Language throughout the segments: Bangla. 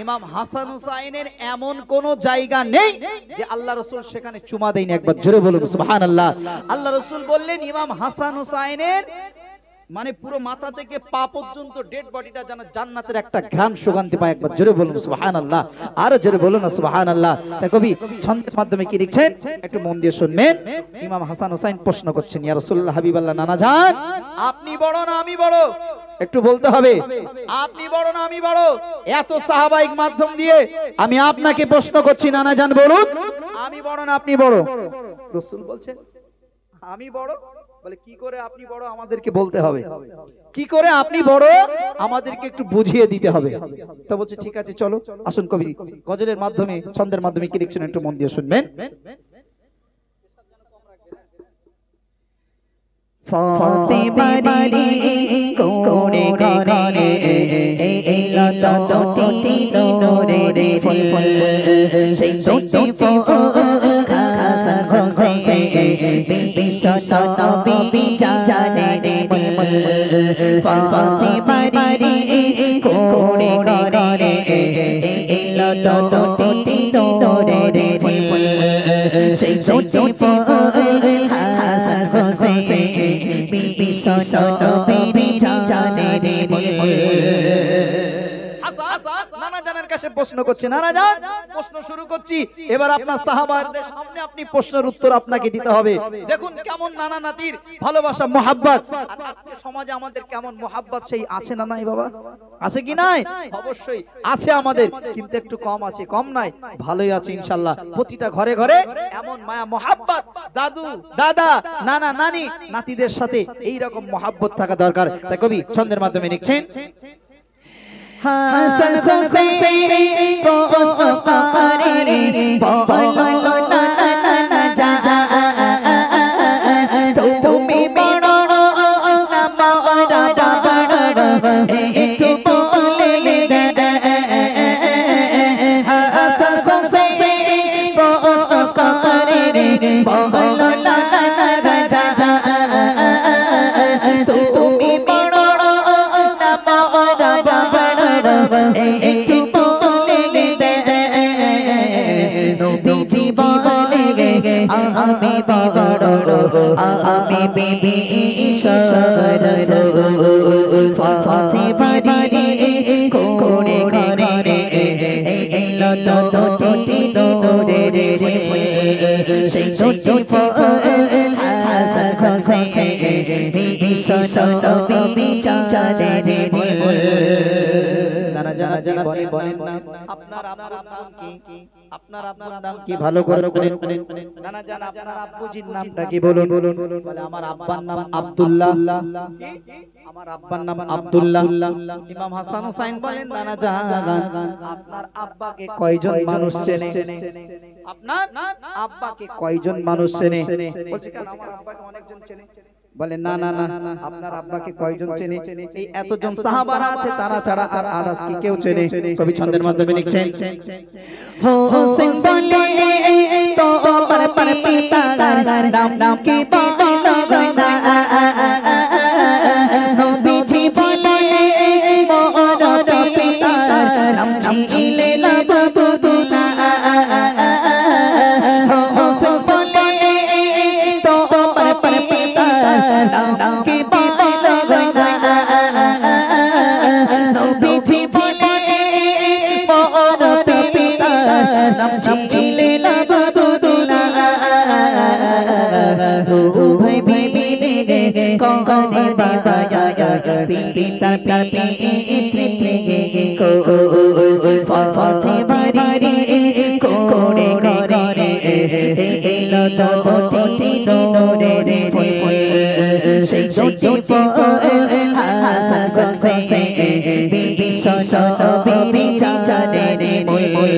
ইমাম হাসান হুসাইনের এমন কোন জায়গা নেই যে আল্লাহ রাসূল সেখানে চুমা দেয়নি। একবার জোরে বলুন সুবহানাল্লাহ। আল্লাহ রাসূল বললেন ইমাম হাসান হুসাইনের মানে পুরো মাথা থেকে পা পর্যন্ত ডেড বডিটা যেন জান্নাতের একটা ঘ্রাণ সুগন্ধি পায়। একবার জোরে বলুন সুবহানাল্লাহ, আর জোরে বলুন না সুবহানাল্লাহ। তাই কবি ছন্দের মাধ্যমে কি লিখছেন একটু মন দিয়ে শুনবেন। ইমাম হাসান হুসাইন প্রশ্ন করছেন, ইয়া রাসূলুল্লাহ হাবিবাল্লাহ, নানা জান আপনি বড় না আমি বড়? একটু বলতে হবে, আপনি বড় না আমি বড়? এত সাহাবাইক মাধ্যম দিয়ে আমি আপনাকে প্রশ্ন করছি, নানা জান বলুন আমি বড় না আপনি বড়? রাসূল বলছেন আমি বড়। বলে কি করে আপনি বড় আমাদেরকে বলতে হবে, কি করে আপনি বড় আমাদেরকে একটু বুঝিয়ে দিতে হবে। তো বলছে ঠিক আছে চলো আসুন কবি গজলের মাধ্যমে ছন্দের মাধ্যমে কি লিখছেন একটু মন দিয়ে শুনবেন। ফাতেমারি কোড়ে ঘরে এলো দুটি নূরের ফুল, সেই দুটি ফুল হাসান হোসেন বিশ্ব নবী জানে মূল। ফাতেমারি কোড়ে ঘরে এলো দুটি নূরের ফুল, সেই দুটি ফুল হাসান হোসেন বিশ্ব নবী জানে মূল। নানা জানের কাছে প্রশ্ন করছে, নানা জান প্রশ্ন শুরু করছি, এবার আপনার সাহাবাদের সামনে আপনি প্রশ্নের উত্তর আপনাকে দিতে হবে। দেখুন কেমন নানা নাতির ভালোবাসা মোহাব্বত। আর আজকে সমাজে আমাদের কেমন মোহাব্বত সেই আছে না নাই বাবা? আছে কি নাই? অবশ্যই আছে আমাদের, কিন্তু একটু কম আছে, কম নাই, ভালোই আছে ইনশাআল্লাহ। প্রতিটা ঘরে ঘরে এমন মায়া মোহাব্বত, দাদু দাদা নানা নানি নাতিদের সাথে এই রকম মোহাব্বত থাকা দরকার। তাই কবি ছন্দের মাধ্যমে লিখছেন, হাসান হোসেন প্রশ্ন করে বলো না যা তুমি বড় না বড় একটু বলে দে। হাসান হোসেন প্রশ্ন করে বলো না যা তুমি বড় না বড় একটু বলে দে। নবীজি বলে আমি বড় আমি বিবি রাসূল। ফাতেমারি কোড়ে ঘরে এলো দুটি নূরের ফুল, সেই দুটি ফুল হাসান হোসেন বিশ্ব নবী জানে মূল। নানা জানা জানা বলেন না আপনার নাম কি? আপনার নাম কি ভালো করে বলেন। নানা জানা আপনার আব্বুজির নামটা কি বলুন। বলে আমার আব্বার নাম আব্দুল্লাহ। আমার আব্বার নাম আব্দুল্লাহ। ইমাম হাসান হুসাইন বলেন, নানা জানা আপনার আব্বাকে কয়জন মানুষ চেনে? আপনার আব্বাকে কয়জন মানুষ চেনে? বলছে কেন আমার আব্বাকে অনেকজন চেনে। বলে না না না আপনার আব্বাকে কয়জন চেনে? এই এতজন সাহাবারা আছে তারা ছাড়া আর আদাস কি কেউ চেনে? কবি ছন্দের মাধ্যমে লিখছেন, হোসেন বলে তো আমার পিতার নাম কি বলো না। নবীজি বলে মোর পিতার নাম ছিলে আব্দুল্লাহ। হোসেন বলে তো আমার পিতার নাম কি বলো না। নবীজি বলে মোর পিতার নাম ছিলে আব্দুল্লাহ। উভয় বিবি কঙ্কনে বাবা পিতা ফাতেমারি কোড়ে ঘরে এলো দুটি নূরের ফুল, সেই দুটি ফুল হাসান হোসেন বিশ্ব নবী জানে মূল।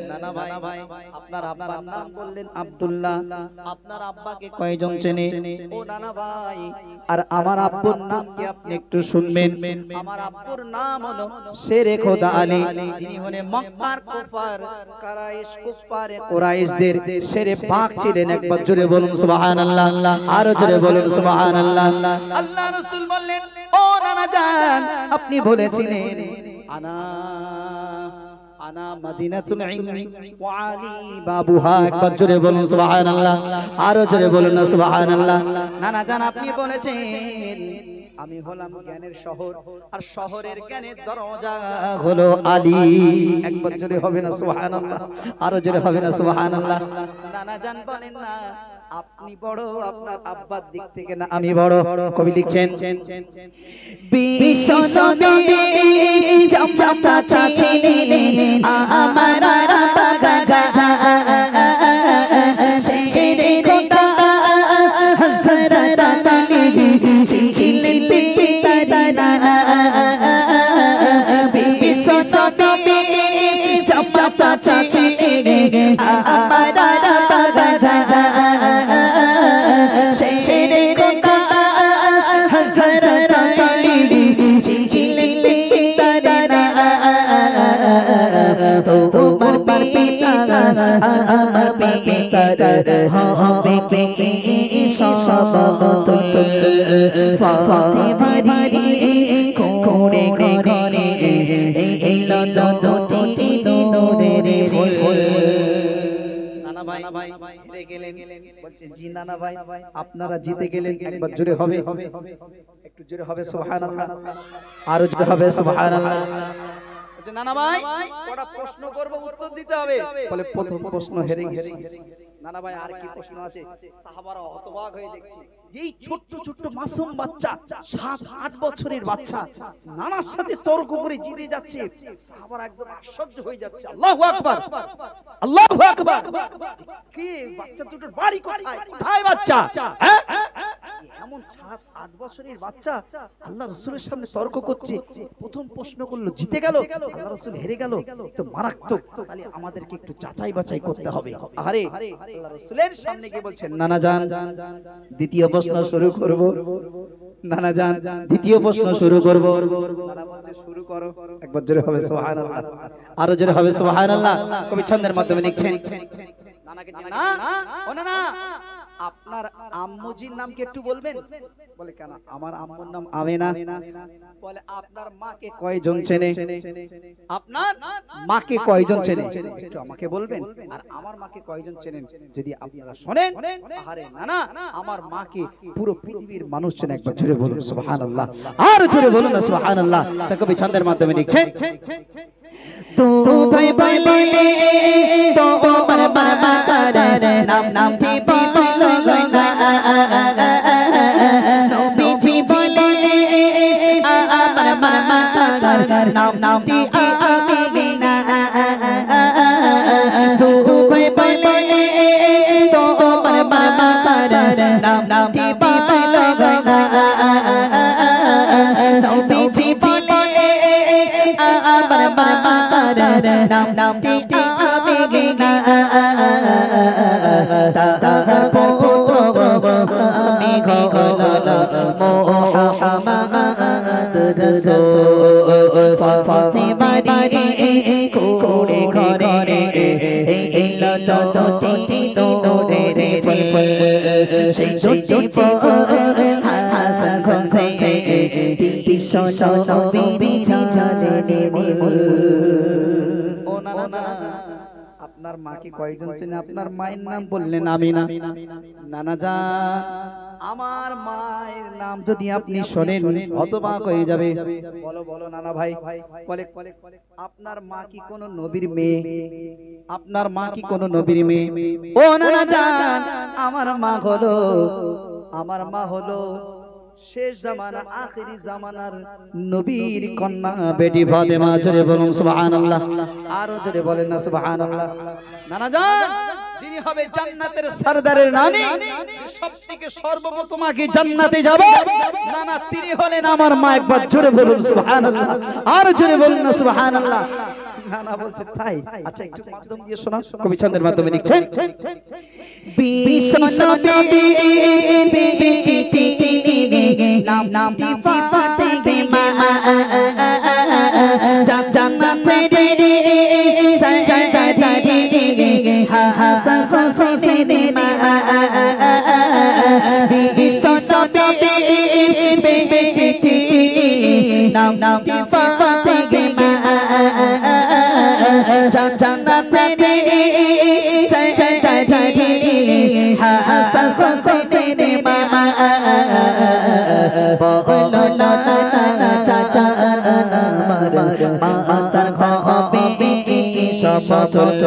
নানা ভাই আপনার আব্বার নাম বললেন আব্দুল্লাহ, আপনার আব্বাকে কয়জন চেনে? ও নানা ভাই আর আমার আব্বুর নাম কি আপনি একটু শুনবেন। আমার আব্বুর নাম হলো শেরে খোদা আলী, যিনি হলেন মক্কার কুফার কুরাইশদের শেরে পাক ছিলেন। একবার জোরে বলুন সুবহানাল্লাহ, আর জোরে বলুন সুবহানাল্লাহ। আল্লাহ রাসূল বললেন, ও নানা জান আপনি বলেছিলেন আনা আনা মাদিনাতুল ইলমি ওয়া আলী বাবুহা। একবার জোরে বলুন সুবহানাল্লাহ, আরো জোরে বলুন না সুবহানাল্লাহ। নানা জান আপনি বলেছেন আমি হলাম জ্ঞানের শহর, আর শহরের জ্ঞানের দরজা হলো আলী। একবার জোরে হবে না সুবহানাল্লাহ, আরো জোরে হবে না সুবহানাল্লাহ। নানা জান বলেন না আপনি বড়, আপনার আব্বার দিক থেকে না আমি বড়। কবি লিখছেন বিশ্ব নবী জামাতা ছিলেন আমার বাগা শেরে খোদা হযরত আলী ছিলেন পিতা। বিশ্ব নবী জামাতা ছিলেন আমার বাগা শেরে খোদা হযরত আলী ছিলেন পিতা। তোমার পিতা আমার পিতা হবে সবতুল ফাতেমারি কোড়ে ঘরে এলো দুটি নূরের ফুল। নানা ভাই হেরে গেলেন, বলছে জি নানা ভাই আপনারা জিতে গেলেন। একবার জোরে হবে, একটু জোরে হবে সুবহানাল্লাহ, আরো জোরে হবে সুবহানাল্লাহ। বলছে নানা ভাই কটা প্রশ্ন করব, উত্তর দিতে হবে। বলে প্রথম প্রশ্ন হেরে গেছি। নানা ভাই আর কি প্রশ্ন আছে? সাহাবারা হতবাক হয়ে দেখছে এই ছোট্ট ছোট্ট মাসুম বাচ্চা 7-8 বছরের বাচ্চা নানার সাথে তর্ক করে জিতে যাচ্ছে। সাহাবারা একদম আশ্চর্য হয়ে যাচ্ছে। আল্লাহু আকবার, আল্লাহু আকবার। কে বাচ্চা দুটোর বাড়ি কোথায়? কোথায় বাচ্চা? হ্যাঁ এমন 7-8 বছরের বাচ্চা আল্লাহ রাসূলের সামনে তর্ক করছে। প্রথম প্রশ্ন করলো জিতে গেল, আল্লাহ রাসূল হেরে গেল, তো মারাত্মক। তাহলে আমাদেরকে একটু যাচাই বাছাই করতে হবে। আরে আল্লাহ রাসূলের সামনে গিয়ে বলছেন নানা জান দ্বিতীয় প্রশ্ন শুরু করব। নানা জান দ্বিতীয় প্রশ্ন শুরু করব। নানা বলছে শুরু করো। একবার জোরে হবে সুবহানাল্লাহ, আরো জোরে হবে সুবহানাল্লাহ। কবি ছন্দের মাধ্যমে লিখছেন নানাকে না ও না আপনার আম্মুজির নাম কি একটু বলবেন? বলে কেন? আমার আম্মুর নাম আমেনা। বলে আপনার মাকে কয়জন চেনে? আপনার মাকে কয়জন চেনে একটু আমাকে বলবেন? আর আমার মাকে কয়জন চেনেন যদি আপনারা শুনেন? আরে না না আমার মাকে পুরো পৃথিবীর মানুষ চেনে। একবার জোরে বলুন সুবহানাল্লাহ, আর জোরে বলুন না সুবহানাল্লাহ। তা কবি ছন্দের মাধ্যমে লিখছেন তো ভাই বলে তো আমার বাবা তার নাম কি বলো গঙ্গা নবীজি বলে আমার বাবা তার নাম কি আমিনা। তো ভাই বলে তো আমার বাবা তার নাম কি বলো গঙ্গা নবীজি বলে আমার বাবা তার নাম কি আমিনা। আমি হলো মুহাম্মদ রাসূল ফাতেমারি কোড়ে ঘরে এলো দুটি নূরের ফুল। সেই দুটি ফুল হাসান হোসেন বিশ্ব নবী জানে মূল। ও না না আপনার মাকে কয়জন চেনে? আপনার মায়ের নাম বললেন আমিনা। নানা জান আমার মায়ের নাম যদি আপনি শোনেন হতবাক হয়ে যাবে। বলো বলো নানা ভাই। বলে আপনার মা কি কোনো নবীর মেয়ে? আপনার মা কি কোনো নবীর মেয়ে? ও নানা জান আমার মা হলো শেষ জামানা আখেরি জামানার নবীর কন্যা বেটি ফাতেমা। জোরে বলুন সুবহানাল্লাহ, আরো জোরে বলেন না সুবহানাল্লাহ। নানা জান যিনি হবে জান্নাতের সরদারের রানী, যে সবথেকে সর্বপ্রথম আগে জান্নাতে যাবে, নানা তিনি হলেন আমার মা। একবার জোরে বলুন সুবহানাল্লাহ, আরো জোরে বলুন না সুবহানাল্লাহ। নানা বলছে তাই? আচ্ছা একটু মাধ্যম দিয়ে শোনা। কবি ছন্দের মাধ্যমে লিখছেন বিশ্ব নবী নাম কি ফাতেমা জান্নাতে সাজারি হাসান হোসেন মা। বিশ্ব নবী নাম কি ফাতেমা জান্নাতে সাজারি হাসান হোসেনের মা বলো না চাচা মাতার হবে সমতল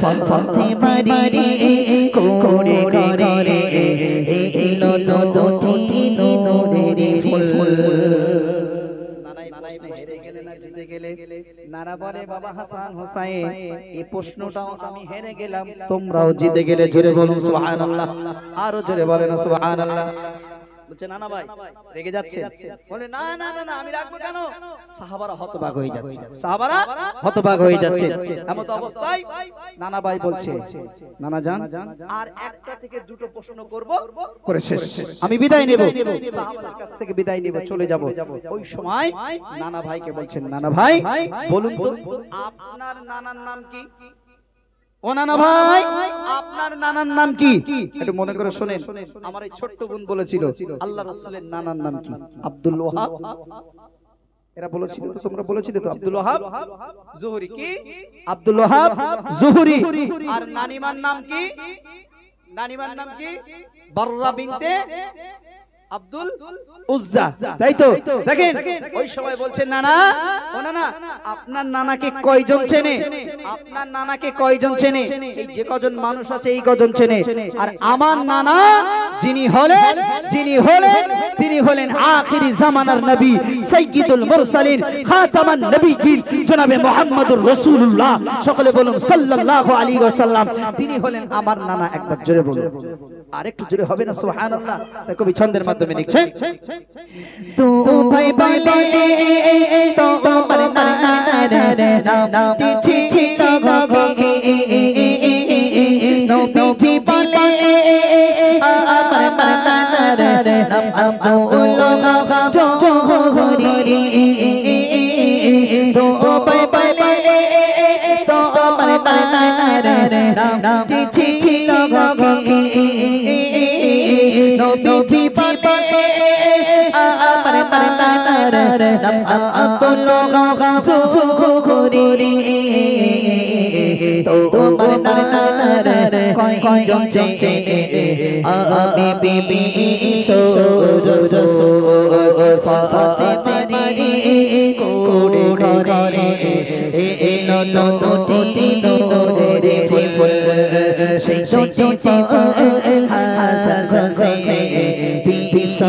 ফতে মারি করে করে এলো তো দুটি নূরের ফুল। নানা বলে বাবা হাসান হোসাইন এই প্রশ্নটাও আমি হেরে গেলাম, তোমরাও জিতে গেলে। জোরে বলুন সুবহানাল্লাহ, আরো জোরে বলেন সুবহানাল্লাহ। বলছে নানা ভাই রেগে যাচ্ছে, বলে না না না আমি রাখবো কেন? সাহাবারা হতবাক হয়ে যাচ্ছে, সাহাবারা হতবাক হয়ে যাচ্ছে। এমন অবস্থায় নানা ভাই বলছে নানা জান আর একটা থেকে দুটো প্রশ্ন করব, করে শেষ, আমি বিদায় নেব, সাহাবার কাছ থেকে বিদায় নেব, চলে যাব। ওই সময় নানা ভাইকে বলছেন নানা ভাই বলুন তো আপনার নানার নাম কি? ও নানা ভাই আপনার নানার নাম কি? একটু মনে করে শুনেন। আমার এই ছোট্ট বোন বলেছিল আল্লাহ রাসূলের নানার নাম কি? আব্দুল ওয়াহাব। এরা বলেছিল, তোমরা বলেছিলে তো আব্দুল ওয়াহাব জোহরি। কি আব্দুল ওয়াহাব জোহরি। আর নানিমার নাম কি? নানিমার নাম কি? বাররা বিনতে আব্দুল উজ্জা, তাই তো? দেখেন ওই সময় বলছেন নানা, ও নানা আপনার নানাকে কয়জন চেনে? আপনার নানাকে কয়জন চেনে? এই যে কজন মানুষ আছে এই কজন চেনে। আর আমার নানা যিনি হলেন তিনি হলেন আখিরি জামানার নবী, সাইয়্যিদুল মুরসালিন, খাতামান নবিয়্যিন, জনাবে মুহাম্মদুর রাসূলুল্লাহ। সকলে বলুন সাল্লাল্লাহু আলাইহি ওয়াসাল্লাম। তিনি হলেন আমার নানা। একবার জোরে বলুন, আরেকটু জোরে হবে না? সুবহানাল্লাহ। কবি ছন্দের মাধ্যমে লিখছেন তো ভাই বলে তো তোমার নানার নাম ছি ছি গগে নবীজি বলে আমার নানার নাম আব্দুল জোহরি। তো ভাই বলে তো আমার নানার নাম ছি ছি গগে নবীজি বলে আমার নানার নাম আব্দুল জোহরি। তো তোমার নানার কয়জন চেনে? আমি বিবি ফতে মারি করে করে এলো তো দুটি নূরের ফুল। সেই দুটি ফুল হাসান হোসেন বিশ্ব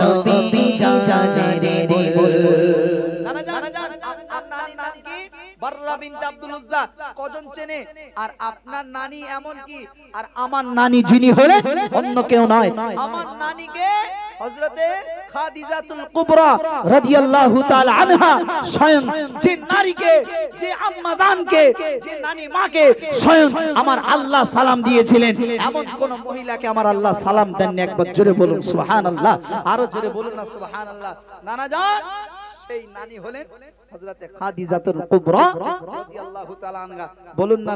নবী জানের ফুল। নানা জান আপনার নানির নাম কি? বাররা বিনতে আব্দুল উজ্জা। কজন চেনে? আর আপনার নানি এমন কি? আর আমার নানি যিনি হলেন অন্য কেউ নয়, আমার নানিকে হযরতে খাদিজাতুল কুবরা রাদিয়াল্লাহু তাআলা আনহা স্বয়ং যে নারীকে, যে আম্মা জানকে, যে নানি মাকে স্বয়ং আমার আল্লাহ সালাম দিয়েছিলেন, এমন কোন মহিলাকে আমার আল্লাহ সালাম দেননি। একবার জোরে বলুন সুবহানাল্লাহ, আরো জোরে বলুন না সুবহানাল্লাহ। নানা জান সেই নানি হলেন হযরতে খাদিজাতুল কুবরা রাদিয়াল্লাহু তাআলা আনহা। বলুন না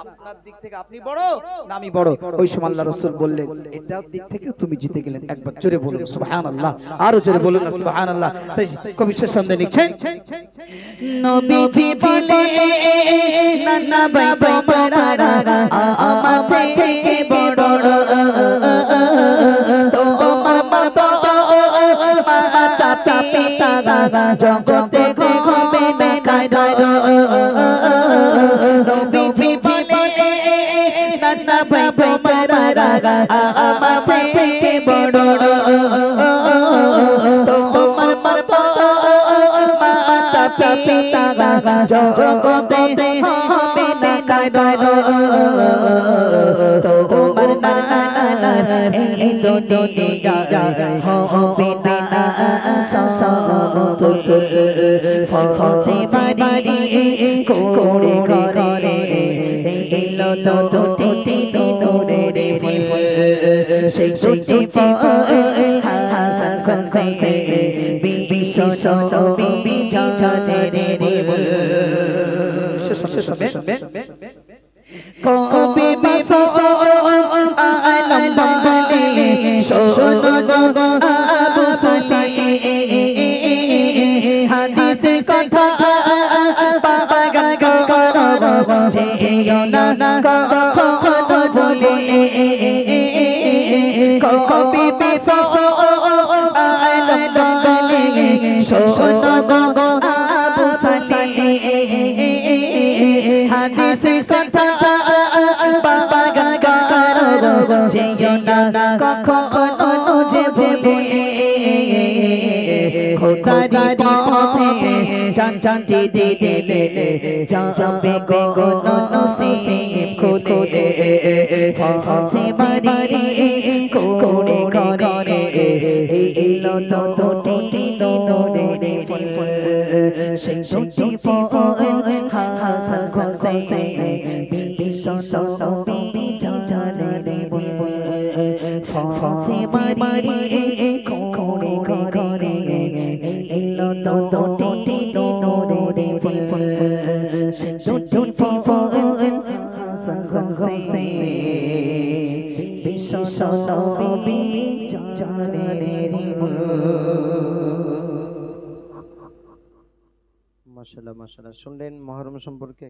আপনার দিক থেকে আপনি বড় না আমি বড়? ওই সময় আল্লাহ রাসূল বললেন এটার দিক থেকে তুমি জিতে গেলেন। একবার জোরে বলুন সুবহানাল্লাহ, আরো জোরে বলুন না সুবহানাল্লাহ। তাই কবি শেষ সন্ধ্যে লিখছেন নবীজি বলে নানা ভাই তোমরা আমার থেকে বড় তোমার মতো মাতা পিতা জগতে হবে না কারো। নবীজি বলে নানা ভাই তোমরা আমার থেকে বড় তোমার মতো মাতা পিতা জগতে হবে না কারো। তোমার নানা এই দুনিয়া হবে না সমতুল। ফতে মারি করে করে এলো তো দুটি নূরের ফুল। সেই দুটি ফুল হাসান হোসেন বিশ্ব নবী জানের ফুল। কবি বিশো আলম বলে শোনো আবু সুফিয়ান হাদিস কথা পাগল করো যেও না কখনো ভুলে কবি বিশাল আলম বলে শোনো গো আবু সালে হাদিস কথা বাবা গাগারো যেও না কখনো যে ভুলে খোদারি পথে জান জান দিদি দিলে যাবে গো নসিব খুলে পথে বাড়ি করে করে এলো তো দুটি নোরে ফুল সেই দুটি ফুল হাসান হোসেন বিশ্ব নবী জানে বুলবুল পথে বাড়ি করে করে এলো তো দুটি নোরে ফুল সেই দুটি ফুল হাসান হোসেন বিশ্ব নবী জানে মাশাআল্লাহ মাশাআল্লাহ শুনলেন মুহররম সম্পর্কে।